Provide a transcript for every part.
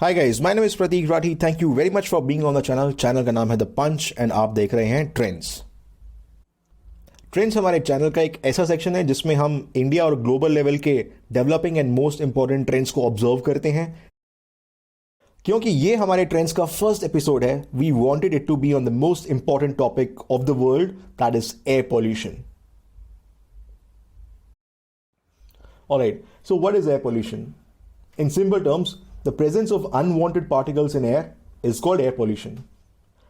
Hi guys, my name is Prateek Rathi. Thank you very much for being on the channel का नाम है the punch and आप देख रहे हैं ट्रेंड्स। ट्रेंड्स हमारे चैनल का एक ऐसा सेक्शन है जिसमें हम इंडिया और ग्लोबल लेवल के developing and most important trends को ऑब्जर्व करते हैं। क्योंकि ये हमारे ट्रेंड्स का फर्स्ट एपिसोड है, we wanted it to be on the most important topic of the world, that is air pollution. Alright, so what is air pollution? In simple terms, the presence of unwanted particles in air is called air pollution.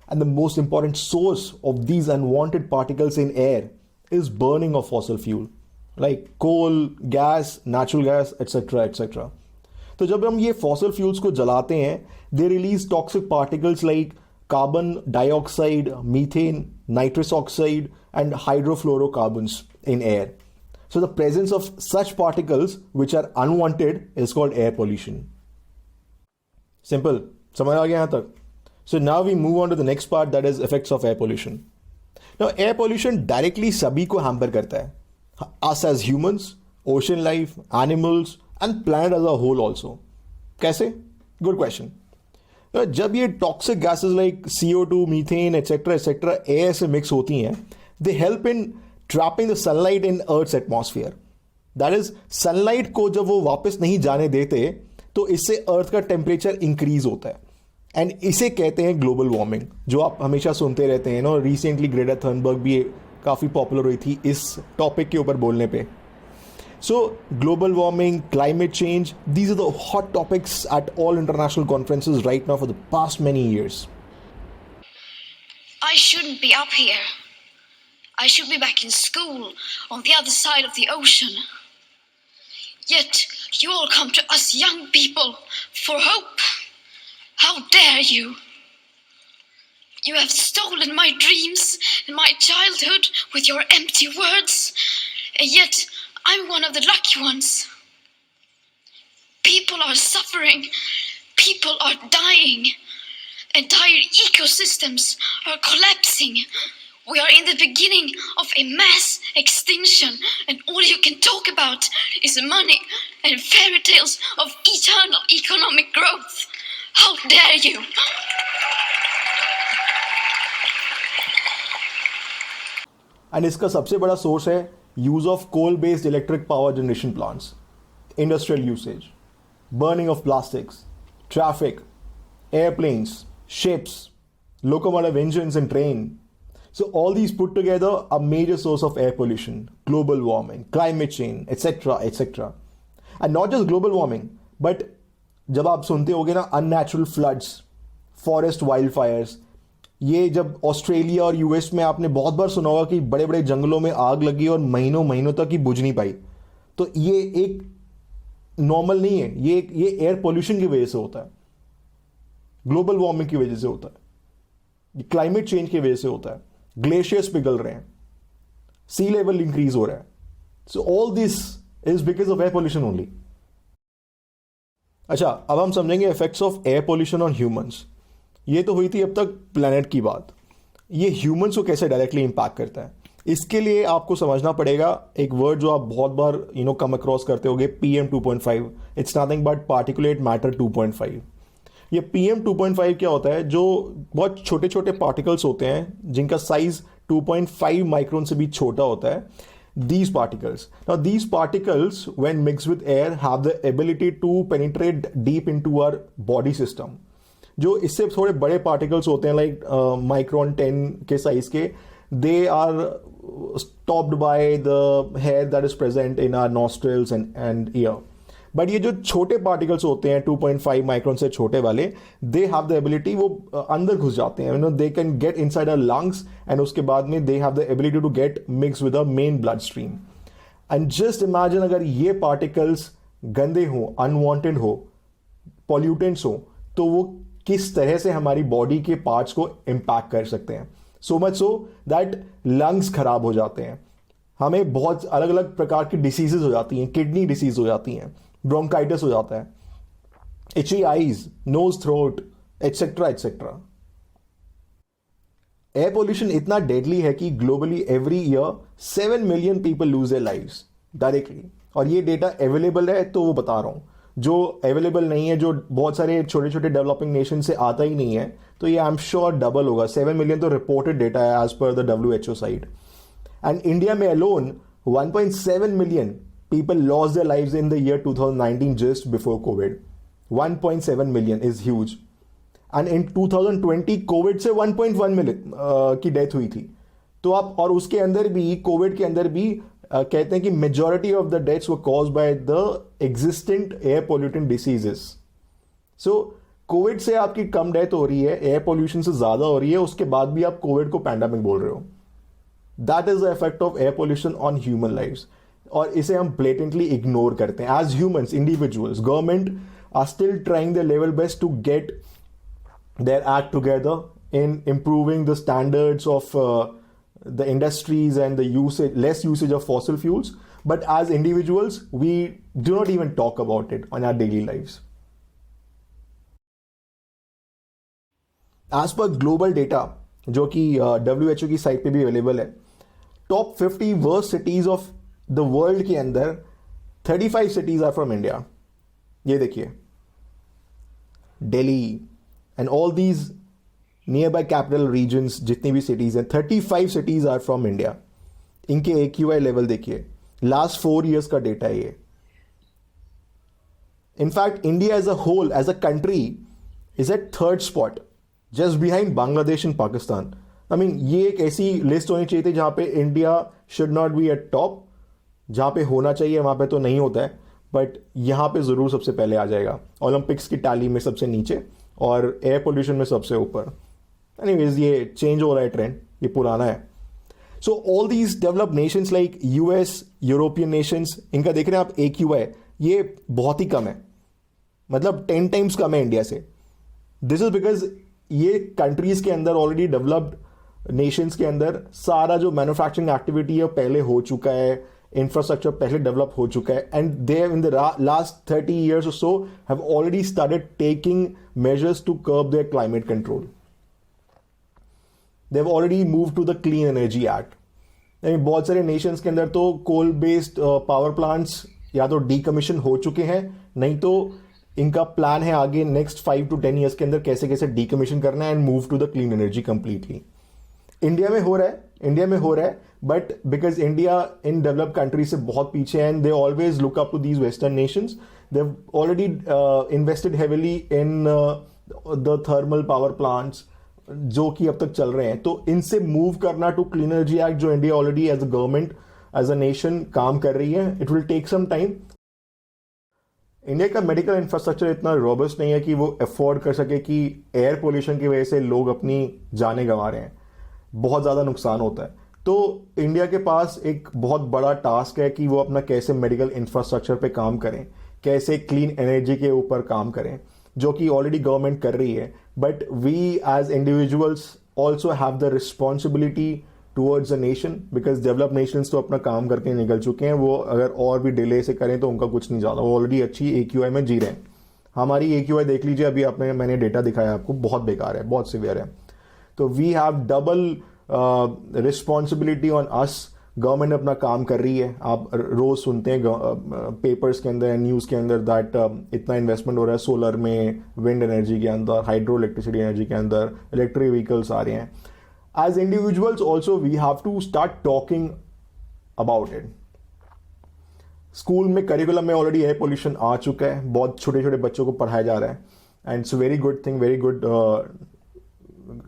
And the most important source of these unwanted particles in air is burning of fossil fuel, like coal, gas, natural gas, etc. etc. तो जब हम ये fossil fuels को जलाते हैं, they release toxic particles like carbon dioxide, methane, nitrous oxide, and hydrofluorocarbons in air. So the presence of such particles which are unwanted is called air pollution. Simple. समझ आ गया यहाँ तक? So now we move on to the next part, that is effects of air pollution. Now air pollution directly सभी को hamper करता है. Us as humans, ocean life, animals and planet as a whole also. कैसे? Good question. जब ये toxic gases like CO2, methane, etc. air से mix होती हैं, they help in trapping the sunlight in Earth's atmosphere. That is, sunlight को जब वो वापस नहीं जाने देते तो इससे अर्थ का टेम्परेचर इंक्रीज होता है एंड इसे कहते हैं ग्लोबल वार्मिंग, जो आप हमेशा सुनते रहते हैं ना। रिसेंटली ग्रेटा थर्नबर्ग भी काफ़ी पॉपुलर हुई थी इस टॉपिक के ऊपर बोलने पे। So global warming, climate change, these are the hot topics at all international conferences right now for the past many years. I shouldn't be up here. I should be back in school on the other side of the ocean. Yet you all come to us young people for hope. How dare you? You have stolen my dreams and my childhood with your empty words. And yet I'm one of the lucky ones. People are suffering. People are dying. Entire ecosystems are collapsing. We are in the beginning of a mass extinction, and all you can talk about is money and fairy tales of eternal economic growth. How dare you? And इसका सबसे बड़ा source है use of coal based electric power generation plants, industrial usage, burning of plastics, traffic, airplanes, ships, locomotive engines and train. So all these put together are major source of air pollution, global warming, climate change, etc. And not just global warming, but जब आप सुनते होगे ना unnatural floods, forest wildfires, ये जब Australia और US में आपने बहुत बार सुना होगा कि बड़े बड़े जंगलों में आग लगी और महीनों महीनों तक ही बुझ नहीं पाई, तो ये एक नॉर्मल नहीं है, ये एयर पोल्यूशन की वजह से होता है, ग्लोबल वार्मिंग की वजह से होता है, क्लाइमेट चेंज की वजह से होता है, ग्लेशियर्स पिघल रहे हैं, सी लेवल इंक्रीज हो रहा है। So all this is because of air pollution only. अच्छा, अब हम समझेंगे effects of air pollution on humans. ये तो हुई थी अब तक प्लेनेट की बात, ये ह्यूमंस को कैसे डायरेक्टली इंपैक्ट करता है। इसके लिए आपको समझना पड़ेगा एक वर्ड जो आप बहुत बार कम अक्रॉस करते होगे, PM 2.5। It's nothing but particulate matter 2.5। ये PM 2.5 क्या होता है? जो बहुत छोटे छोटे पार्टिकल्स होते हैं जिनका साइज 2.5 माइक्रोन से भी छोटा होता है। These particles when mixed with air have the ability to penetrate deep into our body system. जो इससे थोड़े बड़े पार्टिकल्स होते हैं लाइक माइक्रोन 10 के साइज के, they are stopped by the hair that is present in our nostrils and ear. But ये जो छोटे पार्टिकल्स होते हैं 2.5 माइक्रोन से छोटे वाले, दे हैव द एबिलिटी, वो अंदर घुस जाते हैं, they can get inside our lungs and उसके बाद में they have the ability to get mix with our main blood stream. And just imagine अगर ये पार्टिकल्स गंदे हो, अनवांटेड हो, पॉल्यूटेंट्स हो, तो वो किस तरह से हमारी बॉडी के पार्ट्स को इम्पैक्ट कर सकते हैं। So much so that lungs खराब हो जाते हैं, हमें बहुत अलग अलग प्रकार की डिसीजेज हो जाती हैं, किडनी डिसीज हो जाती हैं, ब्रोंकाइटिस हो जाता है, itchy eyes, nose, throat, etcetera. Air pollution इतना डेडली है कि globally every year 7 million people lose their lives directly, और ये डेटा अवेलेबल है तो वो बता रहा हूं। जो अवेलेबल नहीं है, जो बहुत सारे छोटे छोटे डेवलपिंग नेशन से आता ही नहीं है, तो ये आई एम श्योर डबल होगा. 7 मिलियन तो रिपोर्टेड डेटा है as per the WHO side. And India में alone 1.7 million people loss their lives in the year 2019 just before covid. 1.7 million is huge. And in 2020 covid से 1.1 million की death हुई थी. तो आप, और उसके अंदर भी, कोविड के अंदर भी कहते हैं कि majority of the deaths were caused by the existent air pollutant diseases. So Covid से आपकी कम डेथ हो रही है, एयर पोल्यूशन से ज्यादा हो रही है, उसके बाद भी आप कोविड को पैंडेमिक बोल रहे हो. That is the effect of air pollution on human lives. और इसे हम ब्लेटेंटली इग्नोर करते हैं as humans, individuals. Government are still trying the level best to गेट their act together in improving the standards of the industries and the less usage of fossil fuels. But as individuals, we do not even talk about it on our daily lives. As per global data, जो कि WHO की site पे भी available है, top 50 worst cities of the world के अंदर 35 cities are from India. ये देखिए, Delhi and all these nearby capital regions, जितनी भी cities हैं, 35 cities are from India. इनके AQI level देखिए, last 4 years का डेटा है ये. In fact, India as a whole, as a country, is at 3rd spot, just behind Bangladesh and Pakistan. I mean, ये एक ऐसी लिस्ट होनी चाहिए थी जहाँ पे India should not be at top. जहाँ पे होना चाहिए वहाँ पे तो नहीं होता है, बट यहाँ पे ज़रूर सबसे पहले आ जाएगा. ओलंपिक्स की टैली में सबसे नीचे और एयर पोल्यूशन में सबसे ऊपर. एनीवेज, ये चेंज हो रहा है ट्रेंड, ये पुराना है. So all these developed Nations like US, European Nations, इनका देख रहे हैं आप AQI, ये बहुत ही कम है, मतलब 10 टाइम्स कम है इंडिया से. दिस इज बिकॉज ये कंट्रीज के अंदर, ऑलरेडी डेवलप्ड नेशंस के अंदर, सारा जो मैन्युफैक्चरिंग एक्टिविटी है पहले हो चुका है, इंफ्रास्ट्रक्चर पहले डेवलप हो चुका है. And they in the last 30 years or so have already started taking measures to curb their climate control. They've already moved to the Clean Energy Act. बहुत सारे नेशंस के अंदर तो कोल बेस्ड पावर प्लांट्स या तो decommission हो चुके हैं, नहीं तो इनका प्लान है आगे नेक्स्ट 5 to 10 years के अंदर कैसे कैसे डीकमीशन करना है and move to the clean energy completely. India में हो रहा है, बट बिकॉज इंडिया इन डेवलप्ड कंट्री से बहुत पीछे है, and they always look up to these western nations. They have already invested heavily in the thermal power plants जो कि अब तक चल रहे हैं. तो इनसे मूव करना टू क्लीन एनर्जी एक्ट, जो India already as a government, as a nation काम कर रही है, it will take some time. India का मेडिकल इंफ्रास्ट्रक्चर इतना रोबस्ट नहीं है कि वो अफोर्ड कर सके कि एयर पोल्यूशन की वजह से लोग अपनी जानें गंवा रहे हैं, बहुत ज़्यादा नुकसान होता है. तो इंडिया के पास एक बहुत बड़ा टास्क है कि वो अपना कैसे मेडिकल इंफ्रास्ट्रक्चर पे काम करें, कैसे क्लीन एनर्जी के ऊपर काम करें, जो कि ऑलरेडी गवर्नमेंट कर रही है. But we as individuals also have the responsibility towards the nation, because develop nations तो अपना काम करके निकल चुके हैं. वो अगर और भी डिले से करें तो उनका कुछ नहीं ज़्यादा, वो ऑलरेडी अच्छी AQI में जी रहे हैं. हमारी AQI देख लीजिए, अभी मैंने डेटा दिखाया आपको, बहुत बेकार है, बहुत सिवियर है. तो we have double responsibility on us. Government अपना काम कर रही है, आप रोज सुनते हैं पेपर्स के अंदर, न्यूज़ के अंदर, दैट इतना इन्वेस्टमेंट हो रहा है सोलर में, विंड एनर्जी के अंदर, हाइड्रो इलेक्ट्रिसिटी एनर्जी के अंदर, इलेक्ट्रिक व्हीकल्स आ रहे हैं. As individuals also we have to start talking about it. School में करिकुलम में ऑलरेडी एयर पोल्यूशन आ चुका है, बहुत छोटे छोटे बच्चों को पढ़ाया जा रहा है, and it's very good thing, very good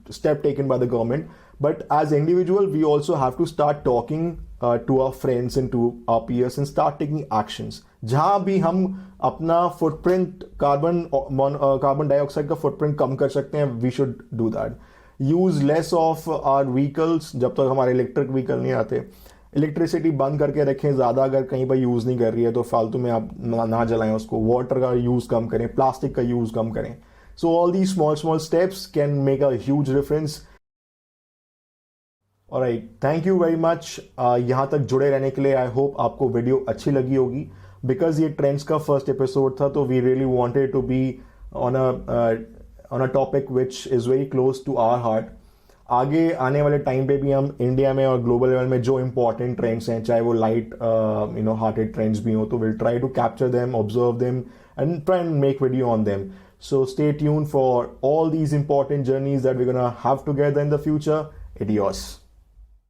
step taken by the government. But as individual, we also have to start talking to our friends and to our peers and start taking actions. जहाँ भी हम अपना footprint, carbon dioxide का footprint कम कर सकते हैं, we should do that. Use less of our vehicles जब तक हमारे इलेक्ट्रिक व्हीकल नहीं आते. इलेक्ट्रिसिटी बंद करके रखें, ज़्यादा अगर कहीं पर यूज़ नहीं कर रही है तो फालतू में आप ना जलाएं उसको. वाटर का यूज़ कम करें, प्लास्टिक का यूज़ कम करें. So all these small steps can make a huge difference. Alright, thank you very much. यहाँ तक जुड़े रहने के लिए. I hope आपको वीडियो अच्छी लगी होगी. Because ये ट्रेंड्स का फर्स्ट एपिसोड था, तो we really wanted to be on a topic which is very close to our heart. आगे आने वाले टाइम पे भी हम इंडिया में और ग्लोबल लेवल में जो इंपॉर्टेंट ट्रेंड्स हैं, चाहे वो लाइट हार्टेड ट्रेंड्स भी हो, तो will try to capture them, observe them and try and make video on them. So stay tuned for all these important journeys that we're gonna have together in the future. Adios.